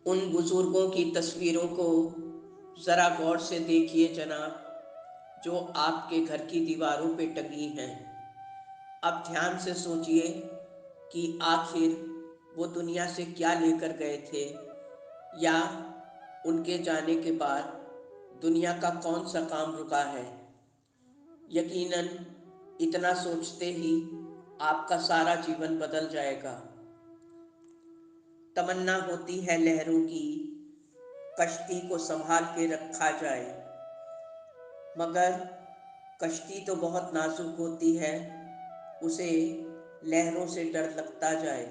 उन बुजुर्गों की तस्वीरों को ज़रा गौर से देखिए जनाब, जो आपके घर की दीवारों पे टंगी हैं। अब ध्यान से सोचिए कि आखिर वो दुनिया से क्या लेकर गए थे, या उनके जाने के बाद दुनिया का कौन सा काम रुका है। यकीनन इतना सोचते ही आपका सारा जीवन बदल जाएगा। तमन्ना होती है लहरों की, कश्ती को संभाल के रखा जाए, मगर कश्ती तो बहुत नाजुक होती है, उसे लहरों से डर लगता जाए।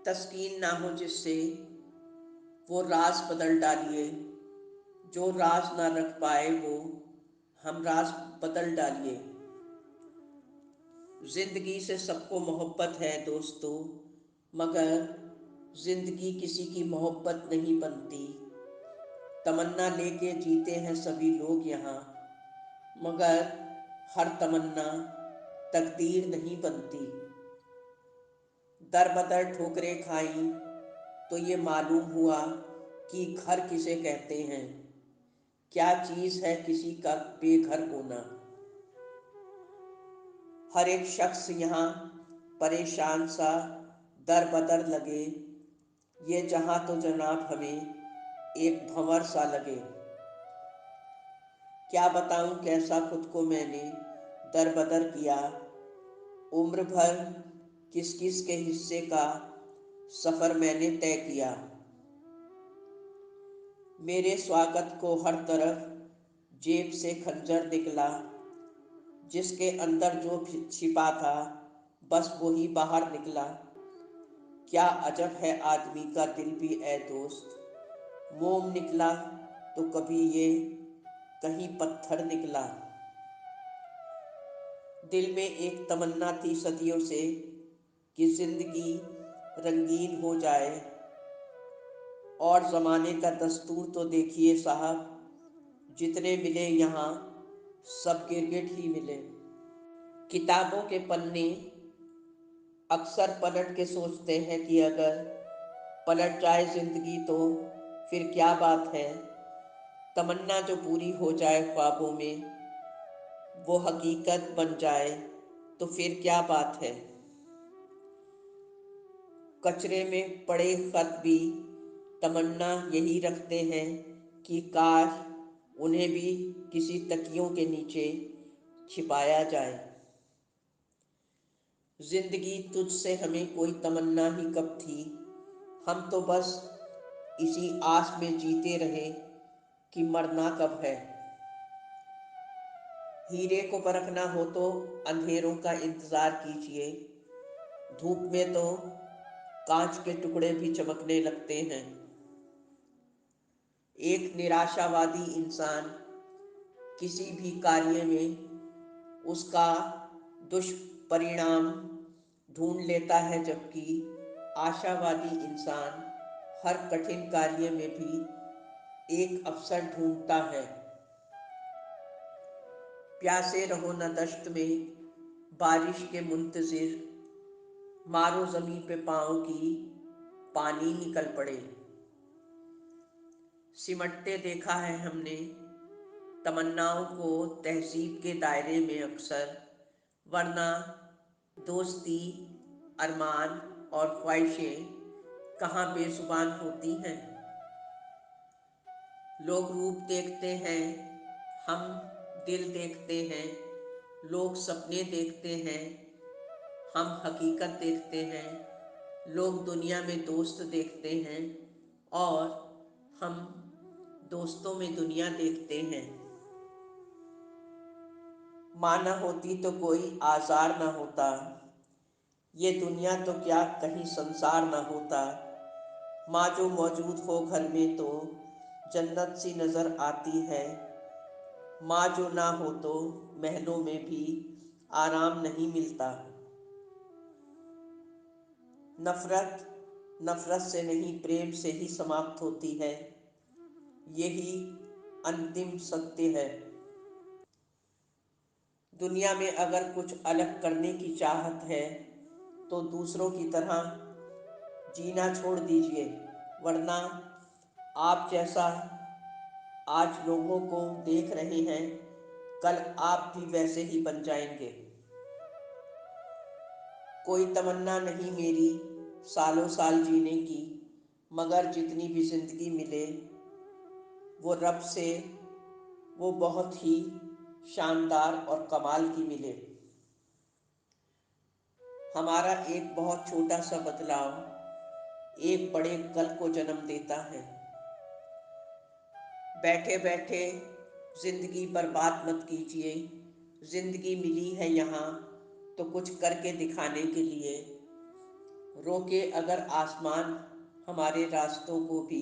तस्कीन ना हो जिससे वो राज बदल डालिए, जो राज ना रख पाए वो हम राज बदल डालिए। जिंदगी से सबको मोहब्बत है दोस्तों, मगर जिंदगी किसी की मोहब्बत नहीं बनती। तमन्ना लेके जीते हैं सभी लोग यहाँ, मगर हर तमन्ना तकदीर नहीं बनती। दर बदर ठोकरें खाई तो ये मालूम हुआ कि घर किसे कहते हैं। क्या चीज़ है किसी का बेघर होना। हर एक शख्स यहाँ परेशान सा दर बदर लगे, ये जहाँ तो जनाब हमें एक भंवर सा लगे। क्या बताऊँ कैसा खुद को मैंने दर बदर किया, उम्र भर किस किस के हिस्से का सफ़र मैंने तय किया। मेरे स्वागत को हर तरफ जेब से खंजर निकला, जिसके अंदर जो छिपा था बस वही बाहर निकला। क्या अजब है आदमी का दिल भी ए दोस्त, मोम निकला तो कभी ये कहीं पत्थर निकला। दिल में एक तमन्ना थी सदियों से कि जिंदगी रंगीन हो जाए, और ज़माने का दस्तूर तो देखिए साहब, जितने मिले यहाँ सब गिरगिट ही मिले। किताबों के पन्ने अक्सर पलट के सोचते हैं कि अगर पलट जाए ज़िंदगी तो फिर क्या बात है। तमन्ना जो पूरी हो जाए ख्वाबों में, वो हकीकत बन जाए तो फिर क्या बात है। कचरे में पड़े खत भी तमन्ना यही रखते हैं कि काश उन्हें भी किसी तकियों के नीचे छिपाया जाए। जिंदगी तुझसे हमें कोई तमन्ना ही कब थी, हम तो बस इसी आस में जीते रहे कि मरना कब है। हीरे को परखना हो तो अंधेरों का इंतज़ार कीजिए, धूप में तो कांच के टुकड़े भी चमकने लगते हैं। एक निराशावादी इंसान किसी भी कार्य में उसका दुष्परिणाम ढूंढ लेता है, जबकि आशावादी इंसान हर कठिन कार्य में भी एक अवसर ढूंढता है। प्यासे रहो न दश्त में बारिश के मुंतजिर, मारो ज़मीं पे पाँव की पानी निकल पड़े। सिमटते देखा है हमने तमन्नाओं को तहज़ीब के दायरे में अक्सर, वरना दोस्ती, अरमान और ख्वाहिशें कहाँ बेज़ुबान होती हैं। लोग रूप देखते हैं, हम दिल देखते हैं। लोग सपने देखते हैं, हम हकीकत देखते हैं। लोग दुनिया में दोस्त देखते हैं, और हम दोस्तों में दुनिया देखते हैं। माँ न होती तो कोई आज़ार न होता, ये दुनिया तो क्या कहीं संसार न होता। माँ जो मौजूद हो घर में तो जन्नत सी नज़र आती है, माँ जो ना हो तो महलों में भी आराम नहीं मिलता। नफ़रत नफ़रत से नहीं प्रेम से ही समाप्त होती है, यही अंतिम सत्य है। दुनिया में अगर कुछ अलग करने की चाहत है तो दूसरों की तरह जीना छोड़ दीजिए, वरना आप जैसा आज लोगों को देख रहे हैं, कल आप भी वैसे ही बन जाएंगे। कोई तमन्ना नहीं मेरी सालों साल जीने की, मगर जितनी भी जिंदगी मिले वो रब से वो बहुत ही शानदार और कमाल की मिले। हमारा एक बहुत छोटा सा बदलाव एक बड़े कल को जन्म देता है। बैठे बैठे जिंदगी बर्बाद मत कीजिए। जिंदगी मिली है यहाँ तो कुछ करके दिखाने के लिए। रोके अगर आसमान हमारे रास्तों को भी,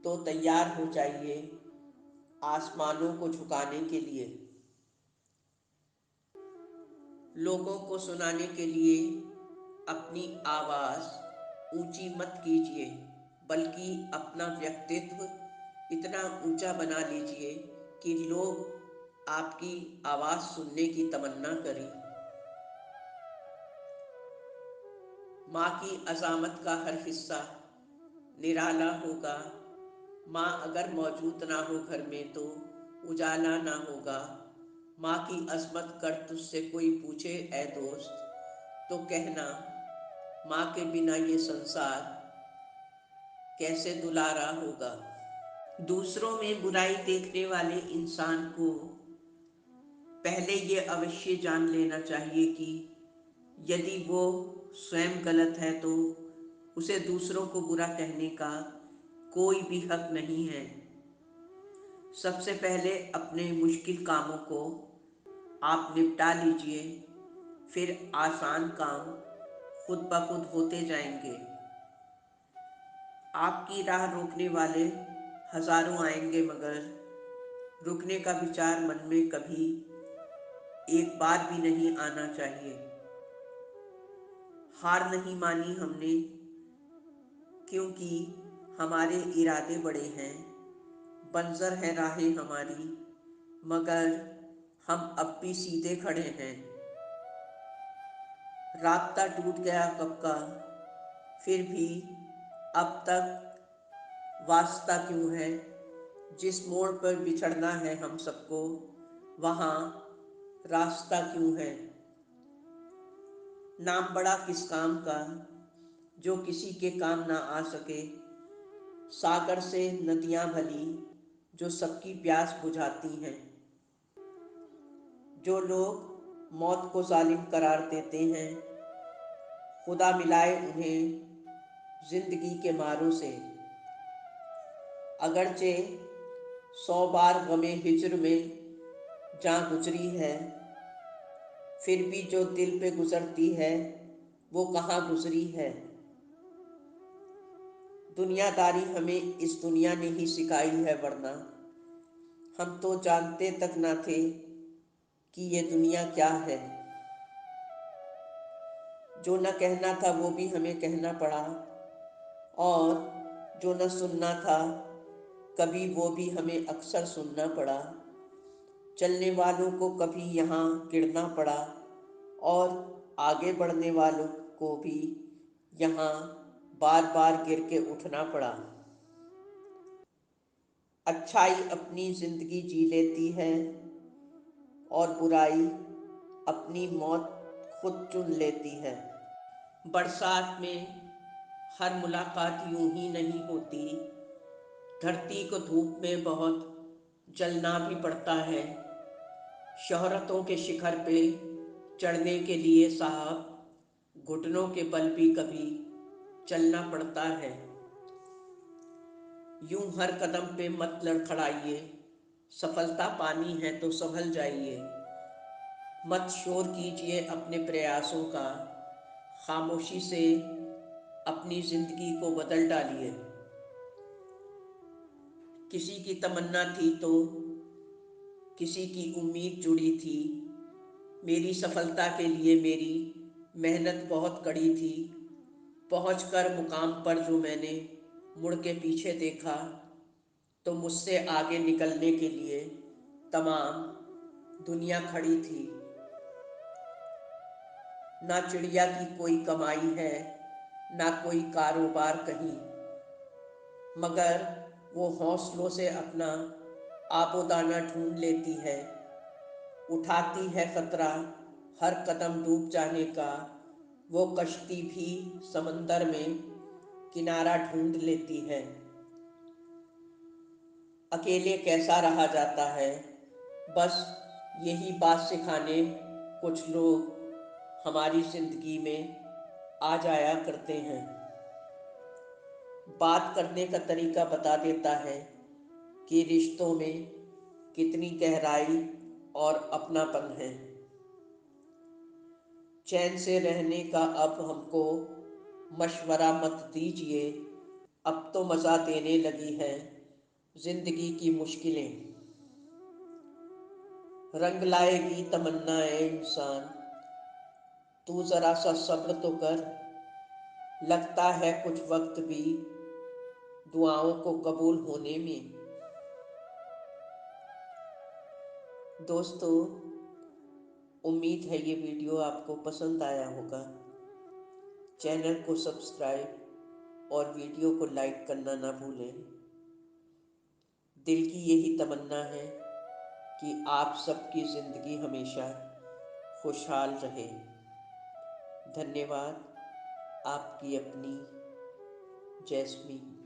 तो तैयार हो जाइए आसमानों को झुकाने के लिए। लोगों को सुनाने के लिए अपनी आवाज़ ऊंची मत कीजिए, बल्कि अपना व्यक्तित्व इतना ऊंचा बना लीजिए कि लोग आपकी आवाज़ सुनने की तमन्ना करें। माँ की अज़ामत का हर हिस्सा निराला होगा। माँ अगर मौजूद ना हो घर में तो उजाला ना होगा। माँ की अज़मत कर तुझसे कोई पूछे ऐ दोस्त, तो कहना माँ के बिना ये संसार कैसे दुलारा होगा। दूसरों में बुराई देखने वाले इंसान को पहले ये अवश्य जान लेना चाहिए कि यदि वो स्वयं गलत है तो उसे दूसरों को बुरा कहने का कोई भी हक नहीं है। सबसे पहले अपने मुश्किल कामों को आप निपटा लीजिए, फिर आसान काम खुद ब खुद होते जाएंगे। आपकी राह रोकने वाले हजारों आएंगे, मगर रुकने का विचार मन में कभी एक बार भी नहीं आना चाहिए। हार नहीं मानी हमने, क्योंकि हमारे इरादे बड़े हैं। बंजर है राहें हमारी, मगर हम अब भी सीधे खड़े हैं। राब्ता टूट गया कब का, फिर भी अब तक वास्ता क्यों है। जिस मोड़ पर बिछड़ना है हम सबको, वहाँ रास्ता क्यों है। नाम बड़ा किस काम का जो किसी के काम ना आ सके। सागर से नदियाँ भली जो सबकी प्यास बुझाती हैं। जो लोग मौत को जालिम करार देते हैं, खुदा मिलाए उन्हें जिंदगी के मारों से। अगरचे 100 बार गमे हिज्र में जान गुजरी है, फिर भी जो दिल पे गुजरती है वो कहाँ गुजरी है। दुनियादारी हमें इस दुनिया ने ही सिखाई है, वरना हम तो जानते तक ना थे कि ये दुनिया क्या है। जो न कहना था वो भी हमें कहना पड़ा, और जो न सुनना था कभी वो भी हमें अक्सर सुनना पड़ा। चलने वालों को कभी यहाँ गिरना पड़ा, और आगे बढ़ने वालों को भी यहाँ बार बार गिर के उठना पड़ा। अच्छाई अपनी जिंदगी जी लेती है और बुराई अपनी मौत खुद चुन लेती है। बरसात में हर मुलाकात यूं ही नहीं होती। धरती को धूप में बहुत जलना भी पड़ता है। शोहरतों के शिखर पे चढ़ने के लिए साहब घुटनों के बल भी कभी चलना पड़ता है। यूं हर कदम पे मत लड़खड़ाइए, सफलता पानी है तो संभल जाइए। मत शोर कीजिए अपने प्रयासों का, खामोशी से अपनी जिंदगी को बदल डालिए। किसी की तमन्ना थी तो किसी की उम्मीद जुड़ी थी। मेरी सफलता के लिए मेरी मेहनत बहुत कड़ी थी। पहुंचकर मुकाम पर जो मैंने मुड़ के पीछे देखा, तो मुझसे आगे निकलने के लिए तमाम दुनिया खड़ी थी। ना चिड़िया की कोई कमाई है, ना कोई कारोबार कहीं, मगर वो हौसलों से अपना आबोदाना ढूंढ लेती है। उठाती है खतरा हर कदम डूब जाने का, वो कश्ती भी समंदर में किनारा ढूंढ लेती है। अकेले कैसा रहा जाता है, बस यही बात सिखाने कुछ लोग हमारी जिंदगी में आ जाया करते हैं। बात करने का तरीका बता देता है कि रिश्तों में कितनी गहराई और अपनापन है। चैन से रहने का अब हमको मशवरा मत दीजिए, अब तो मज़ा देने लगी है जिंदगी की मुश्किलें। रंग लाएगी तमन्नाएं इंसान, तू ज़रा सा सब्र तो कर। लगता है कुछ वक्त भी दुआओं को कबूल होने में। दोस्तों, उम्मीद है ये वीडियो आपको पसंद आया होगा। चैनल को सब्सक्राइब और वीडियो को लाइक करना ना भूलें। दिल की यही तमन्ना है कि आप सबकी ज़िंदगी हमेशा खुशहाल रहे। धन्यवाद। आपकी अपनी जैस्मीन।